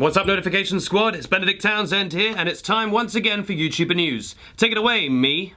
What's up, Notification Squad? It's Benedict Townsend here, and it's time once again for YouTuber news. Take it away, me.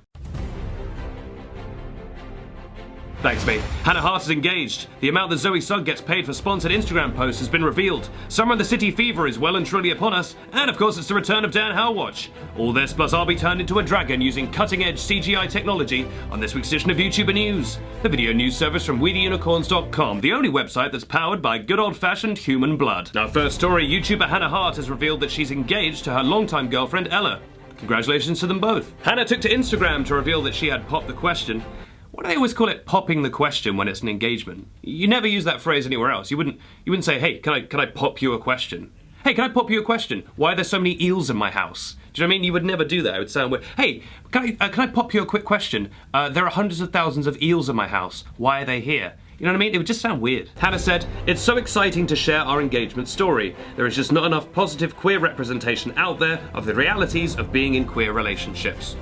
Thanks, mate. Hannah Hart is engaged. The amount that Zoe Sugg gets paid for sponsored Instagram posts has been revealed. Summer in the City fever is well and truly upon us, and of course it's the return of Dan Howard. All this plus I'll be turned into a dragon using cutting-edge CGI technology on this week's edition of YouTuber News, the video news service from WeTheUnicorns.com, the only website that's powered by good old-fashioned human blood. Now, first story, YouTuber Hannah Hart has revealed that she's engaged to her longtime girlfriend Ella. Congratulations to them both. Hannah took to Instagram to reveal that she had popped the question. Why do they always call it popping the question when it's an engagement? You never use that phrase anywhere else. You wouldn't say, hey, can I pop you a question? Hey, can I pop you a question? Why are there so many eels in my house? Do you know what I mean? You would never do that. It would sound weird. Hey, can I pop you a quick question? There are hundreds of thousands of eels in my house. Why are they here? You know what I mean? It would just sound weird. Hannah said, "It's so exciting to share our engagement story. There is just not enough positive queer representation out there of the realities of being in queer relationships."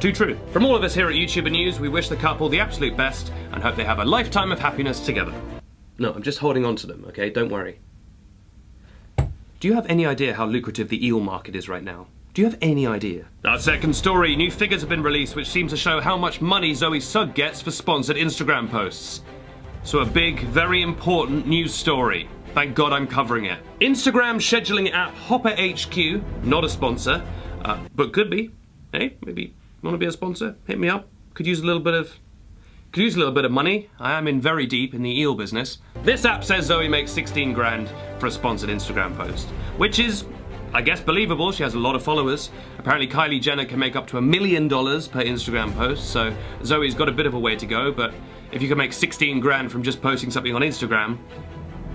Too true. From all of us here at YouTuber News, we wish the couple the absolute best and hope they have a lifetime of happiness together. No, I'm just holding on to them, okay? Don't worry. Do you have any idea how lucrative the eel market is right now? Do you have any idea? Our second story, new figures have been released which seem to show how much money Zoe Sugg gets for sponsored Instagram posts. So a big, very important news story. Thank God I'm covering it. Instagram scheduling app Hopper HQ, not a sponsor, but could be. Hey, maybe want to be a sponsor? Hit me up. Could use a little bit of money. I am in very deep in the eel business. This app says Zoe makes 16 grand for a sponsored Instagram post, which is, I guess, believable. She has a lot of followers. Apparently Kylie Jenner can make up to $1 million per Instagram post, so Zoe's got a bit of a way to go, but if you can make 16 grand from just posting something on Instagram,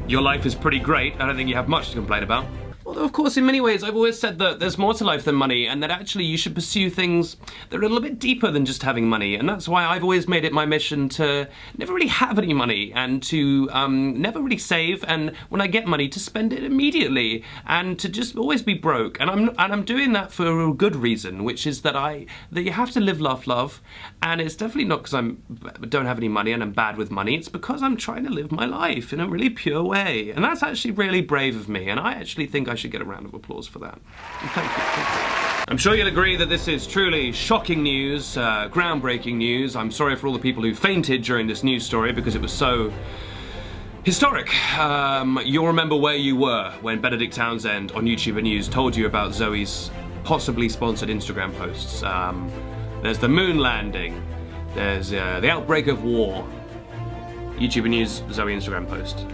your life is pretty great. I don't think you have much to complain about. Although, of course, in many ways, I've always said that there's more to life than money, and that actually you should pursue things that are a little bit deeper than just having money. And that's why I've always made it my mission to never really have any money, and to never really save, and when I get money, to spend it immediately, and to just always be broke. And I'm doing that for a good reason, which is that you have to live, laugh, love. And it's definitely not because I don't have any money and I'm bad with money. It's because I'm trying to live my life in a really pure way. And that's actually really brave of me, and I actually think I should get a round of applause for that. Thank you. I'm sure you'll agree that this is truly shocking news, groundbreaking news. I'm sorry for all the people who fainted during this news story because it was so historic. You'll remember where you were when Benedict Townsend on YouTuber News told you about Zoe's possibly sponsored Instagram posts. There's the moon landing, there's the outbreak of war. YouTuber News, Zoe Instagram post.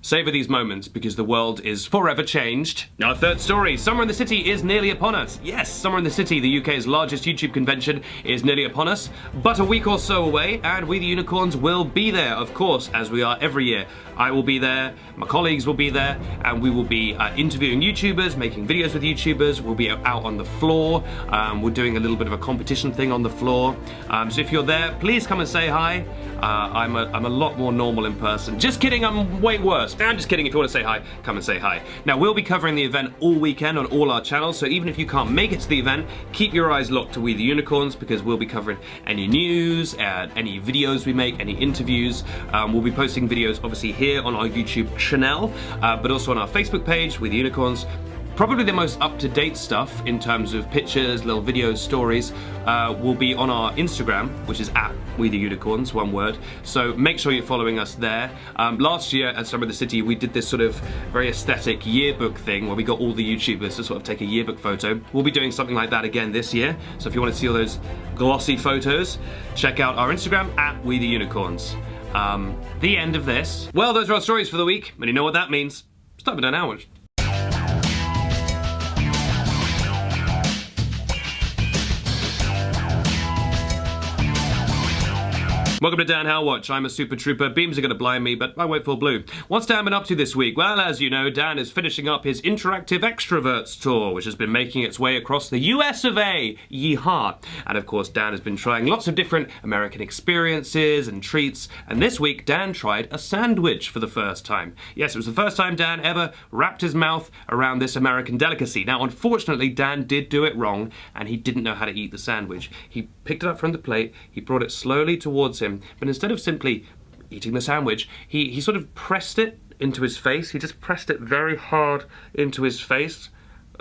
Savor these moments because the world is forever changed. Our third story, Summer in the City is nearly upon us. Yes, Summer in the City, the UK's largest YouTube convention, is nearly upon us, but a week or so away, and we the Unicorns will be there, of course, as we are every year. I will be there, my colleagues will be there, and we will be interviewing YouTubers, making videos with YouTubers. We'll be out on the floor. We're doing a little bit of a competition thing on the floor. So if you're there, please come and say hi. I'm a lot more normal in person. Just kidding, I'm way worse. I'm just kidding. If you want to say hi, come and say hi. Now, we'll be covering the event all weekend on all our channels, so even if you can't make it to the event, keep your eyes locked to We The Unicorns, because we'll be covering any news, any videos we make, any interviews. We'll be posting videos, obviously, here on our YouTube channel, but also on our Facebook page, We The Unicorns. Probably the most up-to-date stuff in terms of pictures, little videos, stories, will be on our Instagram, which is at We The Unicorns, one word. So make sure you're following us there. Last year at Summer in the City, we did this sort of very aesthetic yearbook thing where we got all the YouTubers to sort of take a yearbook photo. We'll be doing something like that again this year. So if you want to see all those glossy photos, check out our Instagram at We The Unicorns. The end of this. Well, those are our stories for the week, and you know what that means. It's time for Dan Howard. Welcome to Dan How Watch. I'm a super trooper. Beams are going to blind me, but I won't fall blue. What's Dan been up to this week? Well, as you know, Dan is finishing up his Interactive Extroverts tour, which has been making its way across the US of A. Yeehaw! And of course, Dan has been trying lots of different American experiences and treats, and this week, Dan tried a sandwich for the first time. Yes, it was the first time Dan ever wrapped his mouth around this American delicacy. Now, unfortunately, Dan did do it wrong, and he didn't know how to eat the sandwich. He picked it up from the plate, he brought it slowly towards him, but instead of simply eating the sandwich, he sort of pressed it into his face. He just pressed it very hard into his face,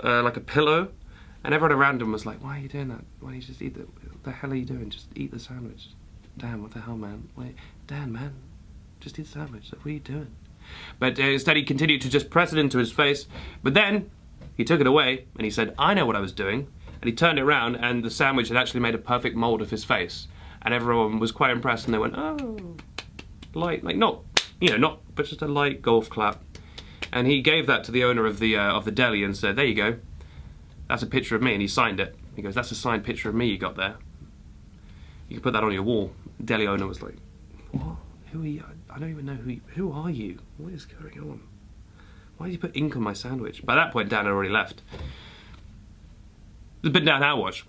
like a pillow. And everyone around him was like, why are you doing that? Why don't you just eat what the hell are you doing? Just eat the sandwich. Dan, what the hell, man? Wait, Dan, man, just eat the sandwich. What are you doing? But instead he continued to just press it into his face. But then he took it away and he said, I know what I was doing. And he turned it around and the sandwich had actually made a perfect mold of his face. And everyone was quite impressed and they went, oh, light, like not, but just a light golf clap. And he gave that to the owner of the deli and said, there you go. That's a picture of me. And he signed it. He goes, that's a signed picture of me you got there. You can put that on your wall. The deli owner was like, what? Who are you? I don't even know who are you? What is going on? Why did you put ink on my sandwich? By that point, Dan had already left. It's been Dan How Watch.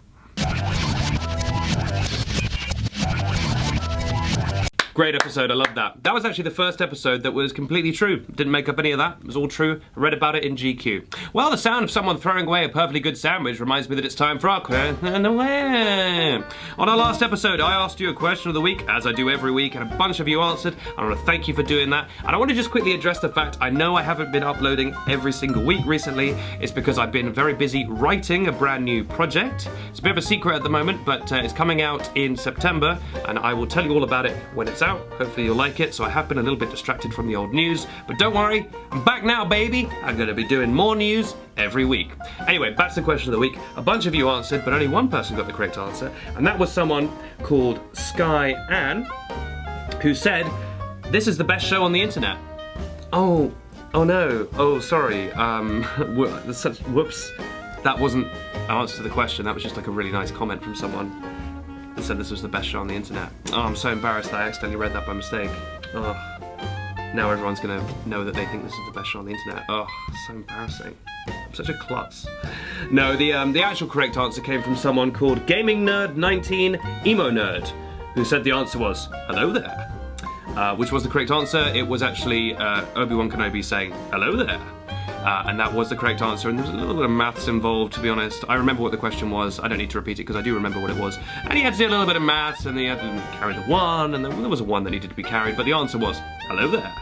Great episode, I love that. That was actually the first episode that was completely true. Didn't make up any of that, it was all true. I read about it in GQ. Well, the sound of someone throwing away a perfectly good sandwich reminds me that it's time for our question. On our last episode, I asked you a question of the week, as I do every week, and a bunch of you answered. I want to thank you for doing that. And I want to just quickly address the fact I know I haven't been uploading every single week recently. It's because I've been very busy writing a brand new project. It's a bit of a secret at the moment, but it's coming out in September, and I will tell you all about it when it's out. Hopefully you'll like it. So I have been a little bit distracted from the old news, but don't worry, I'm back now, baby. I'm going to be doing more news every week. Anyway, back to the question of the week. A bunch of you answered, but only one person got the correct answer, and that was someone called Sky Ann, who said, this is the best show on the internet. Oh no, oh sorry, whoops. That wasn't an answer to the question, that was just like a really nice comment from someone that said this was the best show on the internet. Oh, I'm so embarrassed that I accidentally read that by mistake. Oh, now everyone's gonna know that they think this is the best show on the internet. Oh, so embarrassing. I'm such a klutz. No, the actual correct answer came from someone called Gaming Nerd 19 Emo Nerd, who said the answer was, hello there. Which was the correct answer. It was actually Obi-Wan Kenobi saying, hello there. And that was the correct answer, and there was a little bit of maths involved, to be honest. I remember what the question was. I don't need to repeat it because I do remember what it was. And he had to do a little bit of maths, and he had to carry the one, and there was a one that needed to be carried, but the answer was, hello there.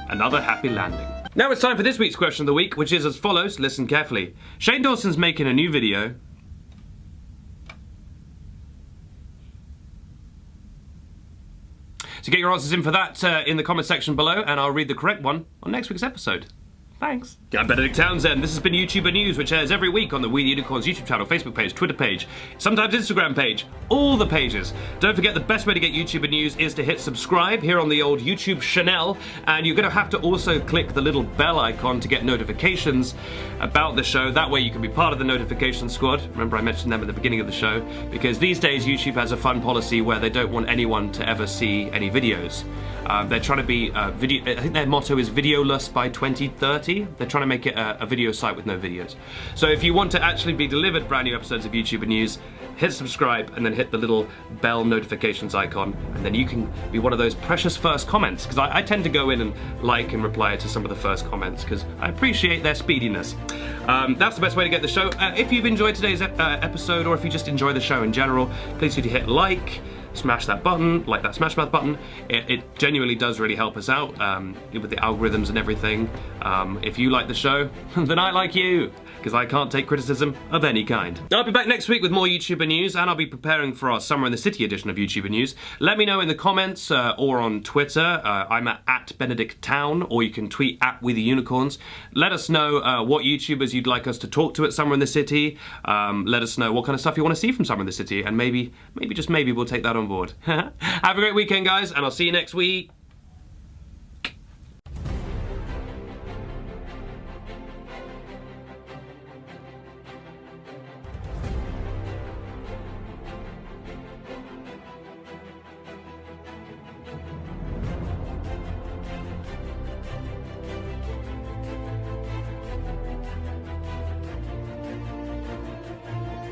Another happy landing. Now it's time for this week's question of the week, which is as follows. Listen carefully. Shane Dawson's making a new video. So get your answers in for that in the comment section below, and I'll read the correct one on next week's episode. Thanks. I'm Benedict Townsend. This has been YouTuber News, which airs every week on the We the Unicorns YouTube channel, Facebook page, Twitter page, sometimes Instagram page, all the pages. Don't forget the best way to get YouTuber News is to hit subscribe here on the old YouTube Chanel, and you're going to have to also click the little bell icon to get notifications about the show. That way you can be part of the notification squad. Remember I mentioned them at the beginning of the show, because these days YouTube has a fun policy where they don't want anyone to ever see any videos. They're trying to be I think their motto is videoless by 2030. They're trying to make it a video site with no videos. So if you want to actually be delivered brand new episodes of YouTuber News, hit subscribe and then hit the little bell notifications icon, and then you can be one of those precious first comments, because I tend to go in and like and reply to some of the first comments because I appreciate their speediness. That's the best way to get the show. If you've enjoyed today's episode, or if you just enjoy the show in general, please do hit like, smash that button, like that smash mouth button. It genuinely does really help us out with the algorithms and everything. If you like the show, then I like you, because I can't take criticism of any kind. I'll be back next week with more YouTuber News, and I'll be preparing for our Summer in the City edition of YouTuber News. Let me know in the comments or on Twitter. I'm at Benedict Town, or you can tweet at We the Unicorns. Let us know what YouTubers you'd like us to talk to at Summer in the City. Let us know what kind of stuff you want to see from Summer in the City, and maybe, just maybe, we'll take that on board. Have a great weekend, guys, and I'll see you next week.